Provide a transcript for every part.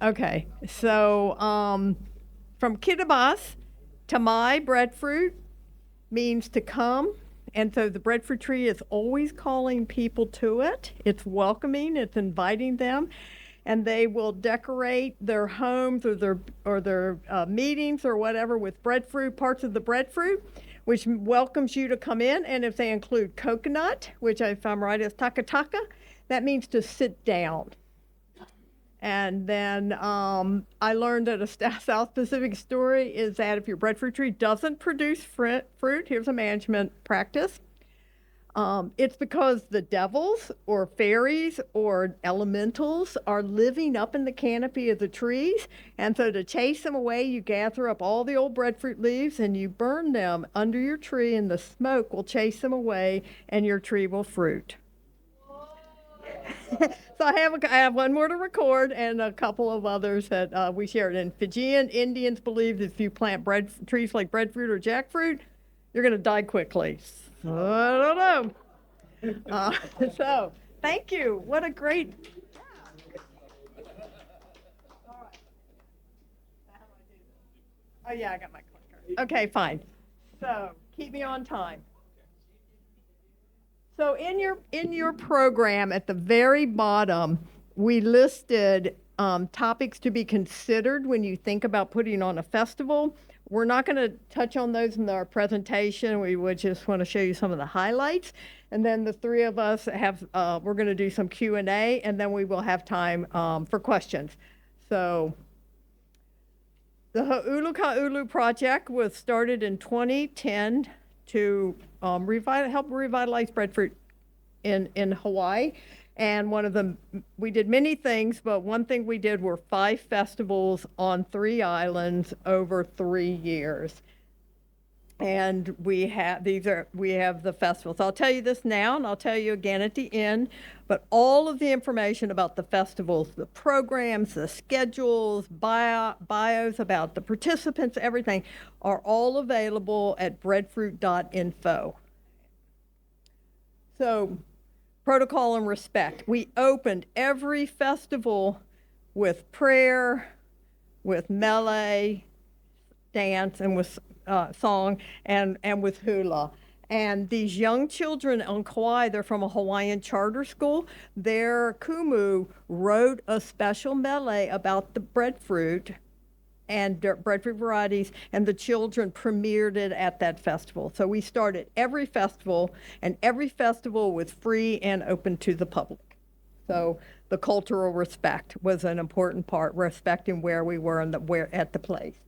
Okay, so from Kiribati to my breadfruit means to come. And so the breadfruit tree is always calling people to it. It's welcoming, it's inviting them. And they will decorate their homes or their meetings or whatever with breadfruit, parts of the breadfruit, which welcomes you to come in. And if they include coconut, which if I'm right is taka taka, that means to sit down. And then I learned that a South Pacific story is that if your breadfruit tree doesn't produce fruit, here's a management practice. It's because the devils or fairies or elementals are living up in the canopy of the trees. And so to chase them away, you gather up all the old breadfruit leaves and you burn them under your tree, and the smoke will chase them away and your tree will fruit. So I have one more to record and a couple of others that we shared. And Fijian Indians believe if you plant trees like breadfruit or jackfruit, you're going to die quickly. I don't know. So thank you. What a great. Oh yeah, I got my clicker. Okay, fine. So keep me on time. So in your program at the very bottom, we listed topics to be considered when you think about putting on a festival. We're not going to touch on those in our presentation. We would just want to show you some of the highlights, and then the three of us have we're going to do some Q&A, and then we will have time for questions. So the Ha'ulu Ka'ulu project was started in 2010 to help revitalize breadfruit in Hawaii. And one of them, we did many things, but one thing we did were 5 festivals on 3 islands over 3 years. And we have the festivals. I'll tell you this now, and I'll tell you again at the end. But all of the information about the festivals, the programs, the schedules, bios about the participants, everything, are all available at breadfruit.info. So, protocol and respect. We opened every festival with prayer, with melee, dance, and with song, and with hula. And these young children on Kauai, they're from a Hawaiian charter school. Their kumu wrote a special melee about the breadfruit and breadfruit varieties, and the children premiered it at that festival. So we started every festival, and every festival was free and open to the public. So the cultural respect was an important part, respecting where we were and where at the place.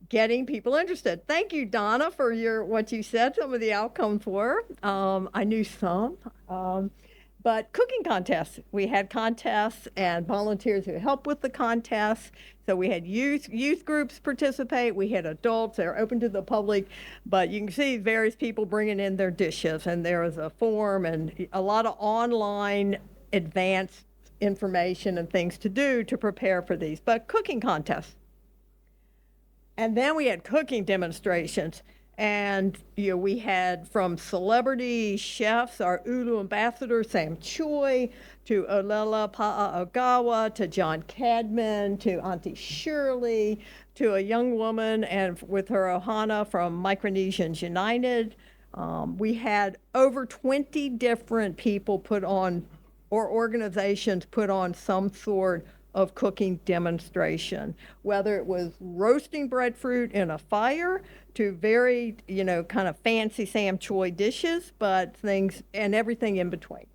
Getting people interested. Thank you, Donna, for what you said. Some of the outcomes were. I knew some. But cooking contests. We had contests and volunteers who helped with the contests. So we had youth groups participate. We had adults. They're open to the public. But you can see various people bringing in their dishes. And there was a form and a lot of online advanced information and things to do to prepare for these. But cooking contests. And then we had cooking demonstrations. And we had from celebrity chefs, our Ulu ambassador, Sam Choi, to Olela Pa'aogawa, to John Cadman, to Auntie Shirley, to a young woman and with her ohana from Micronesians United. We had over 20 different people put on, or organizations put on some sort of cooking demonstration, whether it was roasting breadfruit in a fire to very, kind of fancy Sam Choi dishes, but things and everything in between.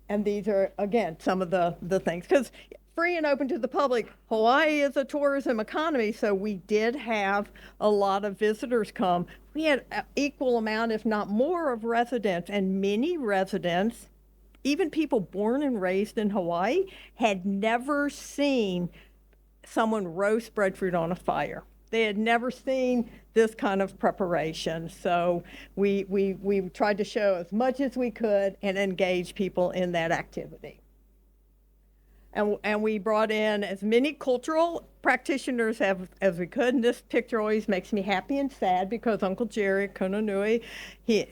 And these are, again, some of the things. Because free and open to the public, Hawaii is a tourism economy, so we did have a lot of visitors come. We had an equal amount, if not more, of residents, and many residents, even people born and raised in Hawaii, had never seen someone roast breadfruit on a fire. They had never seen this kind of preparation. So we tried to show as much as we could and engage people in that activity. And we brought in as many cultural practitioners as we could. And this picture always makes me happy and sad because Uncle Jerry Kononui, he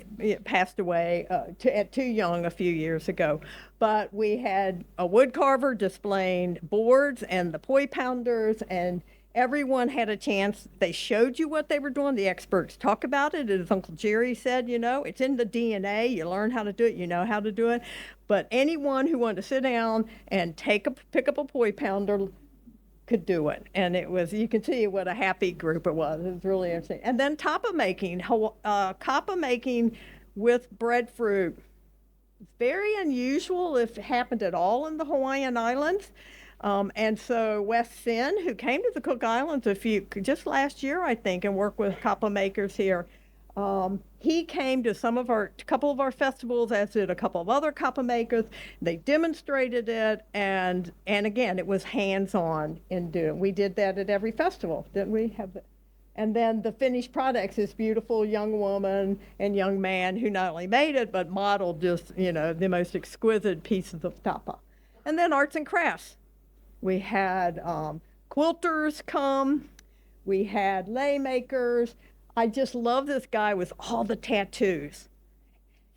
passed away at too young a few years ago. But we had a wood carver displaying boards and the poi pounders, and everyone had a chance. They showed you what they were doing. The experts talk about it. As Uncle Jerry said, it's in the DNA. You learn how to do it. You know how to do it. But anyone who wanted to sit down and pick up a poi pounder could do it. And you can see what a happy group it was. It was really interesting. And then tapa making with breadfruit. It's very unusual if it happened at all in the Hawaiian Islands. And so Wes Sin, who came to the Cook Islands just last year, I think, and worked with kapa makers here, he came to a couple of our festivals, as did a couple of other kapa makers. They demonstrated it, and again, it was hands-on in doing. We did that at every festival, didn't we? And then the finished products, this beautiful young woman and young man who not only made it, but modeled just, the most exquisite pieces of tapa. And then arts and crafts. We had quilters come. We had lei makers. I just love this guy with all the tattoos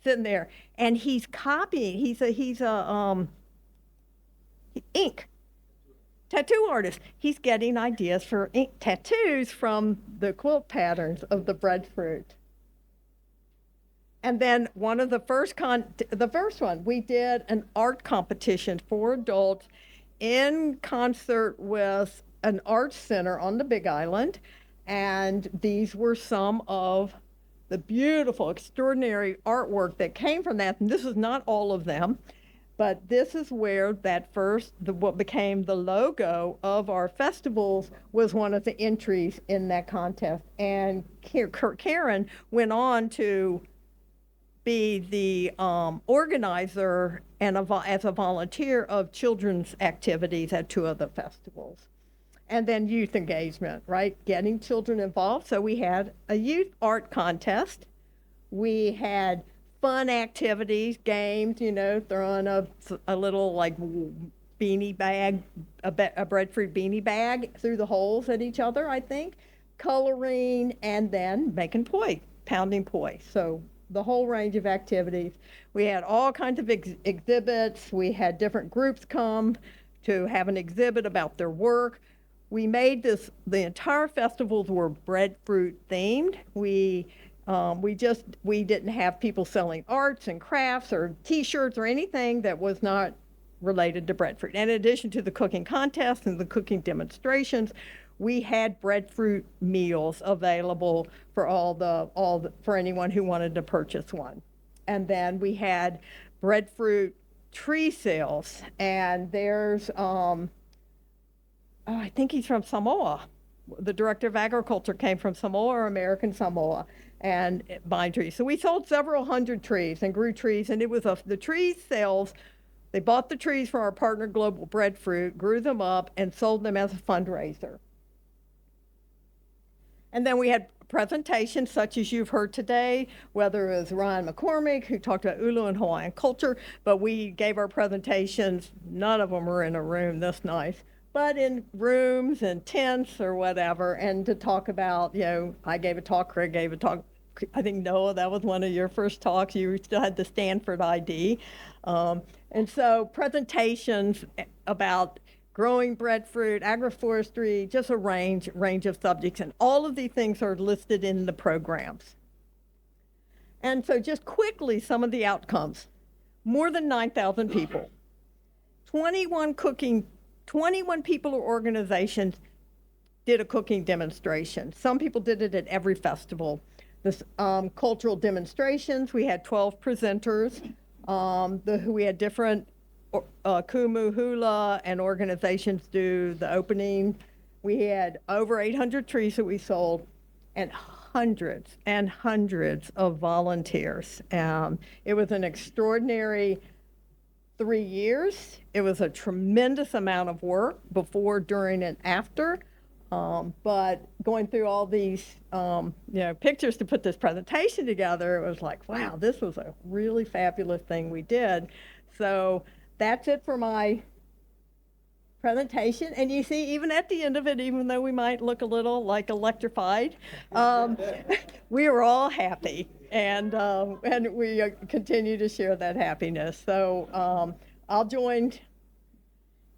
sitting there. And he's copying. He's a ink tattoo artist. He's getting ideas for ink tattoos from the quilt patterns of the breadfruit. And then the first one, we did an art competition for adults in concert with an arts center on the Big Island. And these were some of the beautiful, extraordinary artwork that came from that. And this is not all of them, but this is where what became the logo of our festivals was one of the entries in that contest. And Karen went on to be the organizer and as a volunteer of children's activities at 2 of the festivals. And then youth engagement, right? Getting children involved. So we had a youth art contest. We had fun activities, games, throwing a little beanie bag, a breadfruit beanie bag through the holes at each other, I think, coloring, and then making poi, pounding poi. So the whole range of activities. We had all kinds of exhibits. We had different groups come to have an exhibit about their work. We made the entire festivals were breadfruit themed. We didn't have people selling arts and crafts or T-shirts or anything that was not related to breadfruit. In addition to the cooking contests and the cooking demonstrations, we had breadfruit meals available for anyone who wanted to purchase one. And then we had breadfruit tree sales, and there's I think he's from Samoa. The director of agriculture came from Samoa or American Samoa, and buying trees. So we sold several hundred trees and grew trees, and it was the tree sales. They bought the trees from our partner Global Breadfruit, grew them up, and sold them as a fundraiser. And then we had presentations such as you've heard today, whether it was Ryan McCormick, who talked about Ulu and Hawaiian culture, but we gave our presentations. None of them were in a room this nice, but in rooms and tents or whatever, and to talk about, I gave a talk, Craig gave a talk. I think, Noah, that was one of your first talks. You still had the Stanford ID. And so presentations about growing breadfruit, agroforestry, just a range of subjects. And all of these things are listed in the programs. And so just quickly, some of the outcomes. More than 9,000 people. 21 people or organizations did a cooking demonstration. Some people did it at every festival. The cultural demonstrations, we had 12 presenters. We had different kumu, hula, and organizations do the opening. We had over 800 trees that we sold, and hundreds and hundreds of volunteers. It was an extraordinary 3 years. It was a tremendous amount of work before, during, and after. But going through all these pictures to put this presentation together, it was like, wow, this was a really fabulous thing we did. So that's it for my presentation. And you see, even at the end of it, even though we might look a little like electrified, we were all happy. And we continue to share that happiness. So I'll join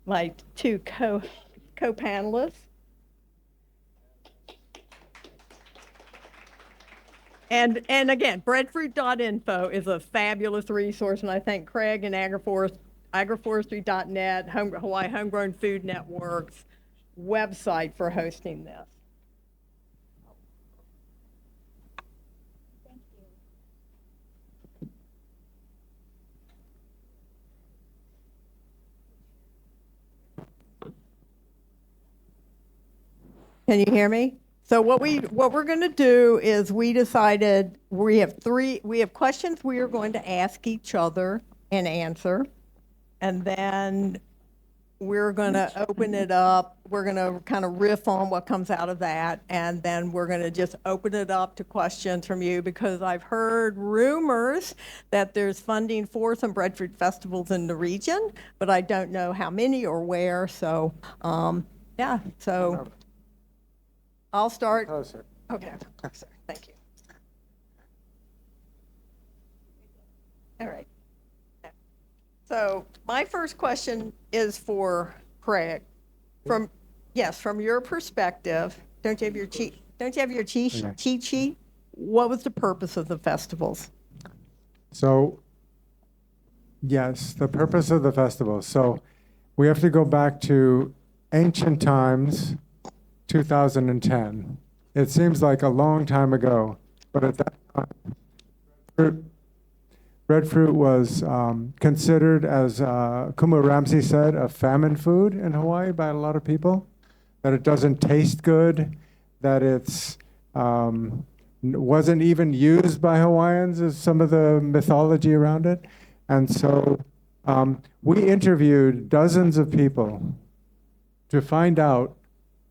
my two co-panelists. And again, breadfruit.info is a fabulous resource, and I thank Craig and agroforestry.net, Hawaii Homegrown Food Network's website for hosting this. Thank you. Can you hear me? So what we're going to do is we decided we have questions we are going to ask each other and answer, and then we're going to open it up. We're going to kind of riff on what comes out of that, and then we're going to just open it up to questions from you, because I've heard rumors that there's funding for some breadfruit festivals in the region, but I don't know how many or where. So yeah, so I'll start. Closer. Okay, closer. Thank you. All right. So my first question is for Craig. From your perspective, don't you have your cheat sheet? What was the purpose of the festivals? So, yes, the purpose of the festival. So we have to go back to ancient times, 2010. It seems like a long time ago, but at that time, breadfruit was considered, as Kumu Ramsey said, a famine food in Hawaii by a lot of people. That it doesn't taste good, that it's wasn't even used by Hawaiians, as some of the mythology around it. And so we interviewed dozens of people to find out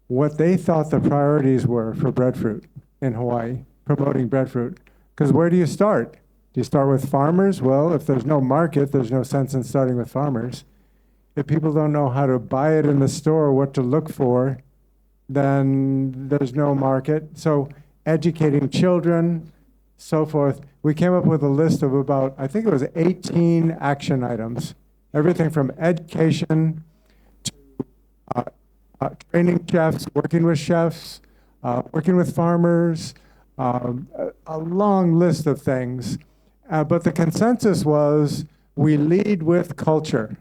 what they thought the priorities were for breadfruit in Hawaii, promoting breadfruit. Because where do you start? Do you start with farmers? Well, if there's no market, there's no sense in starting with farmers. If people don't know how to buy it in the store, what to look for, then there's no market. So educating children, so forth. We came up with a list of about, I think it was 18 action items. Everything from education to training chefs, working with farmers, a long list of things. But the consensus was we lead with culture.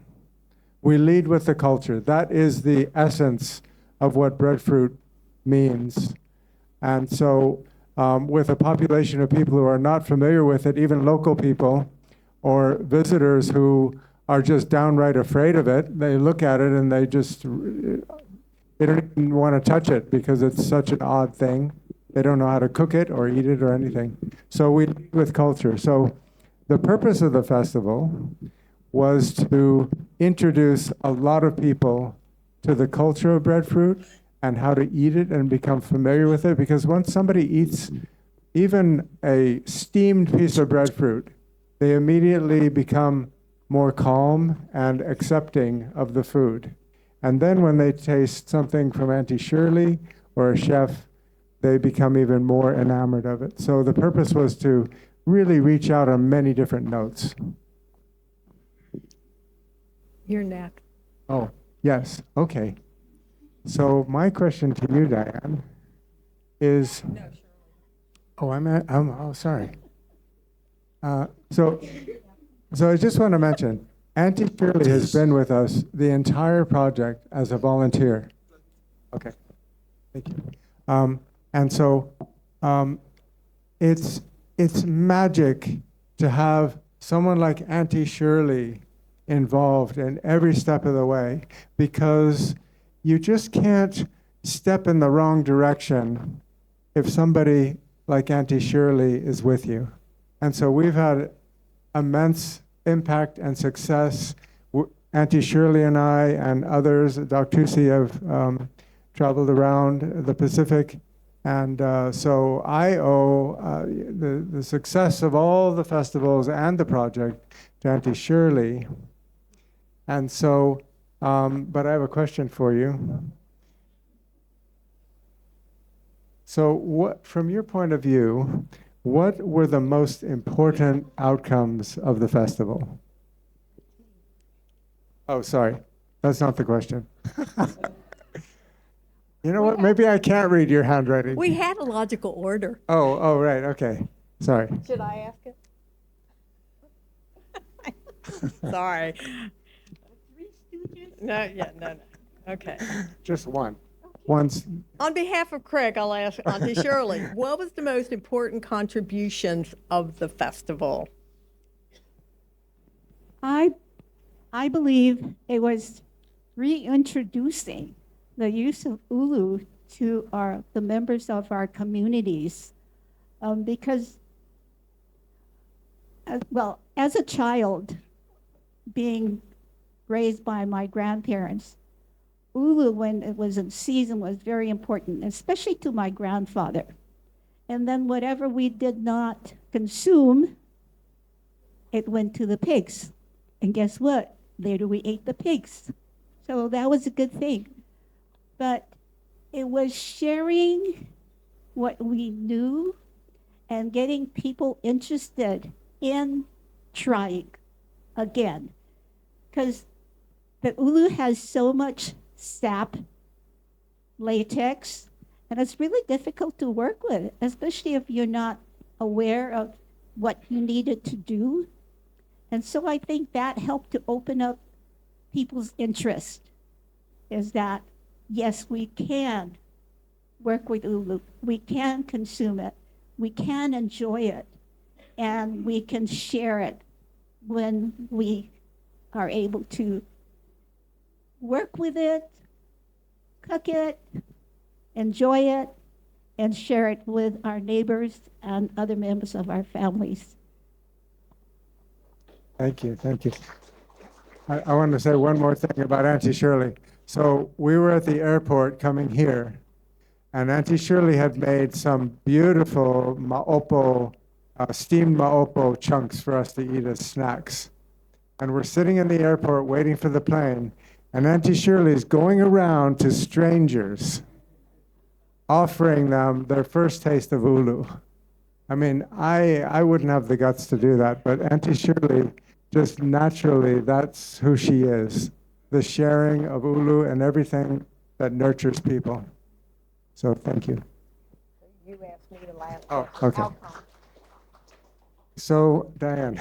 We lead with the culture. That is the essence of what breadfruit means. And so with a population of people who are not familiar with it, even local people or visitors who are just downright afraid of it, they look at it and they don't even want to touch it because it's such an odd thing. They don't know how to cook it or eat it or anything. So we lead with culture. So the purpose of the festival was to introduce a lot of people to the culture of breadfruit and how to eat it and become familiar with it. Because once somebody eats even a steamed piece of breadfruit, they immediately become more calm and accepting of the food. And then when they taste something from Auntie Shirley or a chef, they become even more enamored of it. So the purpose was to really reach out on many different notes. Your neck. Oh, yes. Okay. So my question to you, Diane, is... No, Shirley. Oh, sorry. So I just want to mention, Auntie Shirley has been with us the entire project as a volunteer. Okay. Thank you. And so it's magic to have someone like Auntie Shirley involved in every step of the way, because you just can't step in the wrong direction if somebody like Auntie Shirley is with you. And so we've had immense impact and success. Auntie Shirley and I and others, Doc Tusi, have traveled around the Pacific. And so I owe the success of all the festivals and the project to Auntie Shirley. And so But I have a question for you. So what, from your point of view, what were the most important outcomes of the festival? Oh, sorry. That's not the question. You know what? Maybe I can't read your handwriting. We had a logical order. Oh, right. Okay. Sorry. Should I ask it? Sorry. No. Okay. Just one. Once. On behalf of Craig, I'll ask Auntie Shirley, what was the most important contributions of the festival? I believe it was reintroducing the use of ulu to the members of our communities, because, as a child, being raised by my grandparents, ulu, when it was in season, was very important, especially to my grandfather. And then whatever we did not consume, it went to the pigs. And guess what? Later we ate the pigs. So that was a good thing. But it was sharing what we knew and getting people interested in trying again. Because the ulu has so much sap, latex, and it's really difficult to work with, especially if you're not aware of what you needed to do. And so I think that helped to open up people's interest, is that, yes, we can work with ulu, we can consume it, we can enjoy it, and we can share it when we are able to work with it, cook it, enjoy it, and share it with our neighbors and other members of our families. Thank you. I want to say one more thing about Auntie Shirley. So we were at the airport coming here, and Auntie Shirley had made some beautiful maopo, steamed maopo chunks for us to eat as snacks. And we're sitting in the airport waiting for the plane, and Auntie Shirley's going around to strangers, offering them their first taste of ulu. I mean, I wouldn't have the guts to do that, but Auntie Shirley, just naturally, that's who she is. The sharing of ulu and everything that nurtures people. So thank you. You asked me to last. Oh, okay. So, Diane,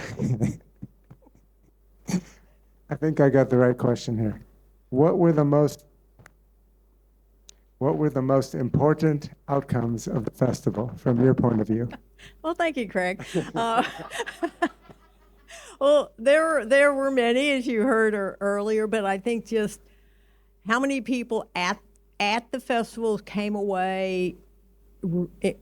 I think I got the right question here. What were the most important outcomes of the festival from your point of view? Well, thank you, Craig. Well, there were many, as you heard earlier, but I think just how many people at the festivals came away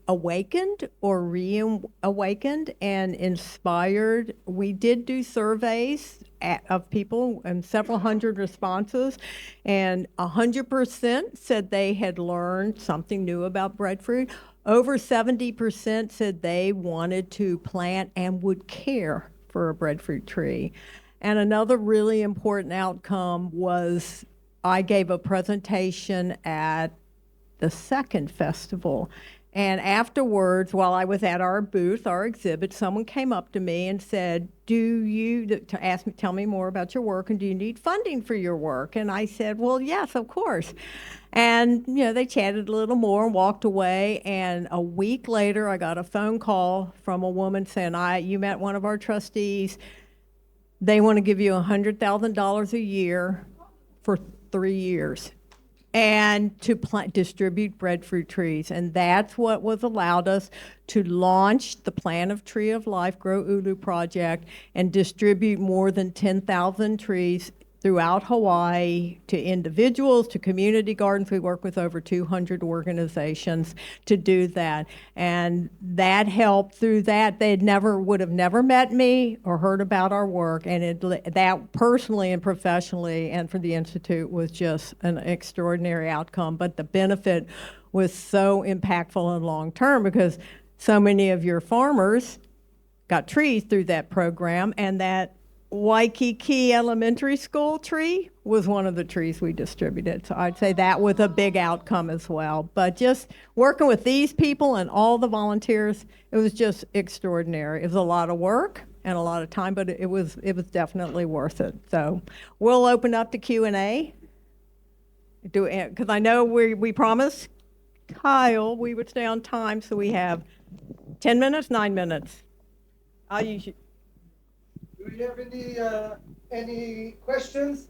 awakened or reawakened and inspired. We did do surveys of people and several hundred responses, and 100% said they had learned something new about breadfruit. Over 70% said they wanted to plant and would care for a breadfruit tree. And another really important outcome was I gave a presentation at the second festival. And afterwards, while I was at our booth, our exhibit, someone came up to me and said, tell me more about your work, and do you need funding for your work? And I said, well, yes, of course. And, they chatted a little more and walked away. And a week later, I got a phone call from a woman saying, you met one of our trustees. They want to give you $100,000 a year for 3 years. And to distribute breadfruit trees. And that's what was allowed us to launch the Plan of Tree of Life Grow Ulu project and distribute more than 10,000 trees throughout Hawaii to individuals, to community gardens. We work with over 200 organizations to do that. And that helped through that. They would have never met me or heard about our work. And that personally and professionally and for the Institute was just an extraordinary outcome. But the benefit was so impactful and long-term because so many of your farmers got trees through that program, and that Waikiki Elementary School tree was one of the trees we distributed. So I'd say that was a big outcome as well. But just working with these people and all the volunteers, it was just extraordinary. It was a lot of work and a lot of time, but it was definitely worth it. So we'll open up to Q&A. Because I know we promised Kyle we would stay on time, so we have 10 minutes, 9 minutes. I'll use you. Do you have any questions?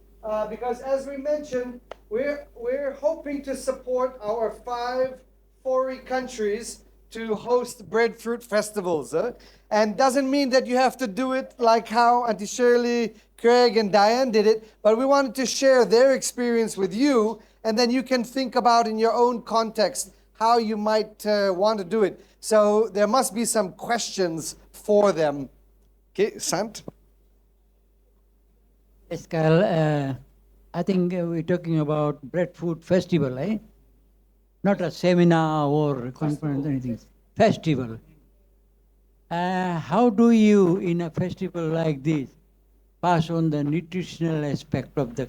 Because as we mentioned, we're hoping to support our 5 foreign countries to host Breadfruit Festivals. And doesn't mean that you have to do it like how Auntie Shirley, Craig, and Diane did it, but we wanted to share their experience with you, and then you can think about in your own context how you might want to do it. So there must be some questions for them. Okay, Sant? Yes, Kyle, I think we're talking about Breadfruit Festival, eh? Not a seminar or conference or anything. Festival. How do you, in a festival like this, pass on the nutritional aspect of the...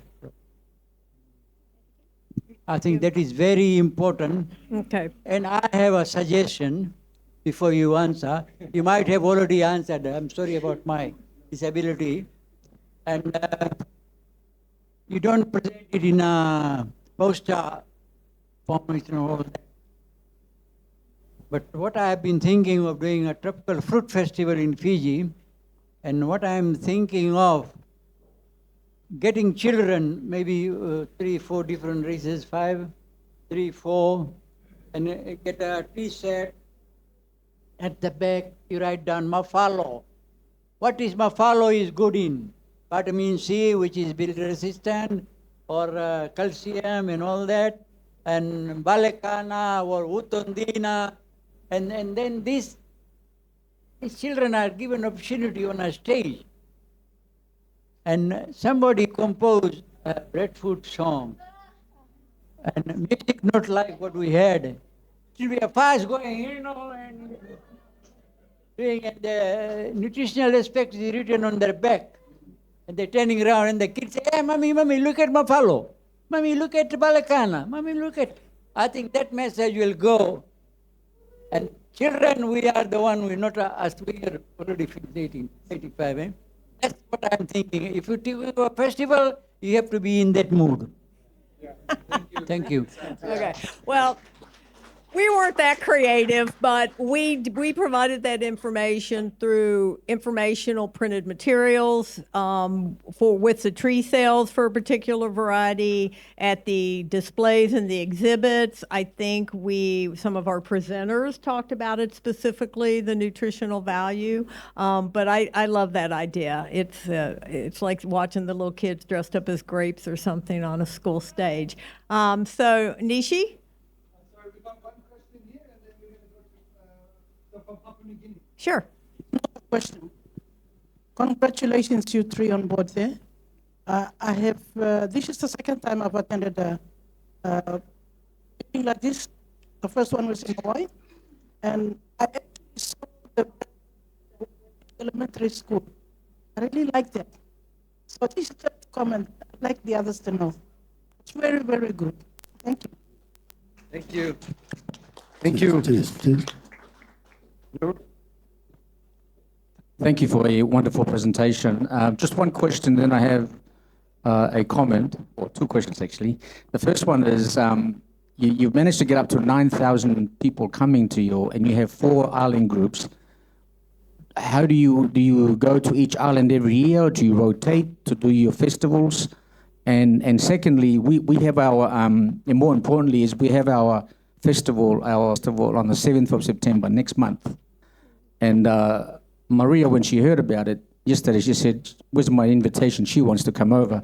I think that is very important. Okay. And I have a suggestion before you answer. You might have already answered. I'm sorry about my disability. And you don't present it in a poster format and all that. But what I have been thinking of doing a tropical fruit festival in Fiji, and what I'm thinking of getting children, maybe 3, 4 different races, 5, 3, 4, and get a T-shirt. At the back, you write down Mafalo. What is Mafalo is good in? Vitamin C, which is build resistant, or calcium and all that, and Balekana or Utondina, and then these children are given opportunity on a stage. And somebody composed a breadfruit song, and music not like what we had. It will be a fast going, and doing, and the nutritional aspect is written on their back. And they're turning around and the kids say, hey, mommy, look at Mafalo. Mommy, look at Balakana. Mommy, look at... I think that message will go. And children, we are the one, we're not us, we are already 85, eh? That's what I'm thinking. If you do a festival, you have to be in that mood. Yeah. Thank you. Okay. Well, we weren't that creative, but we provided that information through informational printed materials with the tree sales for a particular variety, at the displays and the exhibits. I think some of our presenters talked about it specifically, the nutritional value. But I love that idea. It's like watching the little kids dressed up as grapes or something on a school stage. So Nishi? Sure. Question. Congratulations, you 3 on board there. I have, this is the second time I've attended a meeting like this. The first one was in Hawaii, and I actually saw the elementary school. I really liked it. So this is just a comment. I'd like the others to know. It's very, very good. Thank you. Thank you. Thank you. Thank you for a wonderful presentation. Just one question, then I have a comment, or 2 questions actually. The first one is, you've managed to get up to 9,000 people coming to you, and you have 4 island groups. How do you go to each island every year, or do you rotate to do your festivals? And secondly, we have our, and more importantly, is we have our festival on the 7th of September, next month. And Maria, when she heard about it yesterday, she said, where's my invitation? She wants to come over.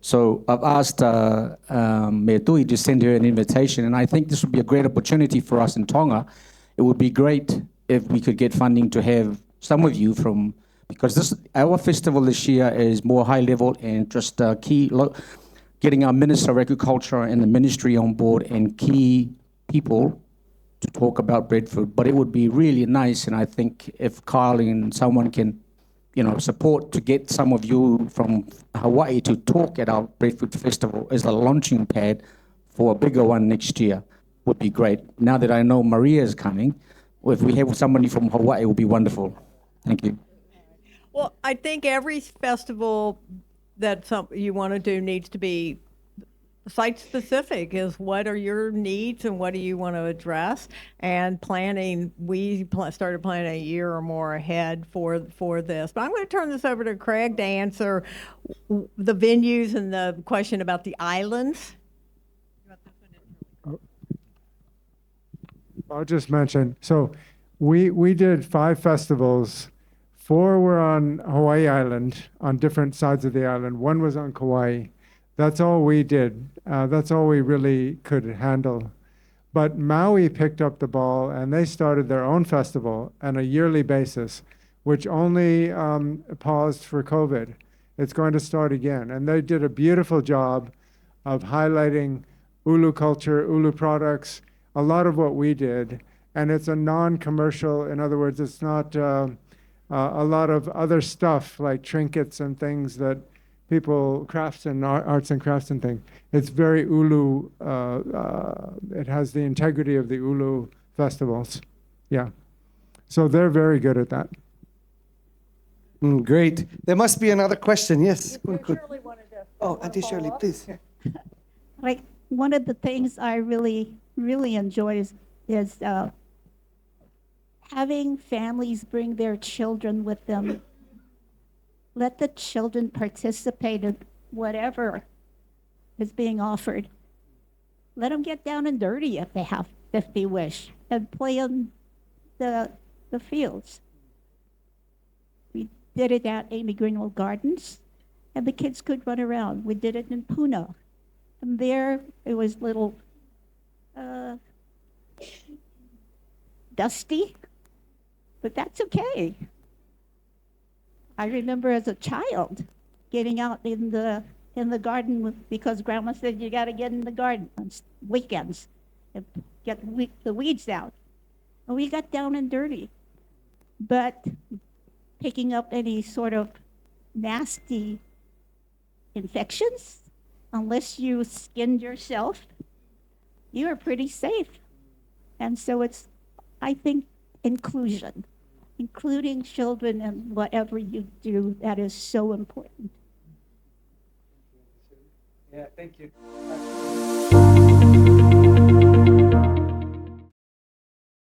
So I've asked Mayor Tui to send her an invitation, and I think this would be a great opportunity for us in Tonga. It would be great if we could get funding to have some of you from, because our festival this year is more high level and just getting our Minister of Agriculture and the ministry on board and key people to talk about breadfruit. But it would be really nice, and I think if Kyle and someone can support to get some of you from Hawaii to talk at our Breadfruit Festival as a launching pad for a bigger one next year would be great. Now that I know Maria is coming, if we have somebody from Hawaii, it would be wonderful. Thank you. Well, I think every festival that you want to do needs to be site specific. Is what are your needs and what do you want to address? And planning, we started planning a year or more ahead for this. But I'm going to turn this over to Craig to answer the venues and the question about the islands. I'll just mention, so we did 5 festivals. 4 were on Hawaii Island, on different sides of the island. 1 was on Kauai. That's all we did. That's all we really could handle. But Maui picked up the ball and they started their own festival on a yearly basis, which only paused for COVID. It's going to start again. And they did a beautiful job of highlighting Ulu culture, Ulu products, a lot of what we did. And it's a non-commercial, in other words, it's not a lot of other stuff like trinkets and things that people, crafts and arts and crafts and things. It's very Ulu, it has the integrity of the Ulu festivals. Yeah. So they're very good at that. Great. There must be another question. Yes. Shirley wanted to. Oh, Auntie Shirley, please. Like, one of the things I really enjoy is having families bring their children with them. Let the children participate in whatever is being offered. Let them get down and dirty if they wish, and play in the fields. We did it at Amy Greenwald Gardens, and the kids could run around. We did it in Puna, and there it was little dusty, but that's okay. I remember as a child getting out in the garden because Grandma said you got to get in the garden on weekends and get the weeds out. And we got down and dirty. But picking up any sort of nasty infections, unless you skinned yourself, you are pretty safe. And so it's, I think, inclusion. Including children in whatever you do, that is so important. Yeah, thank you.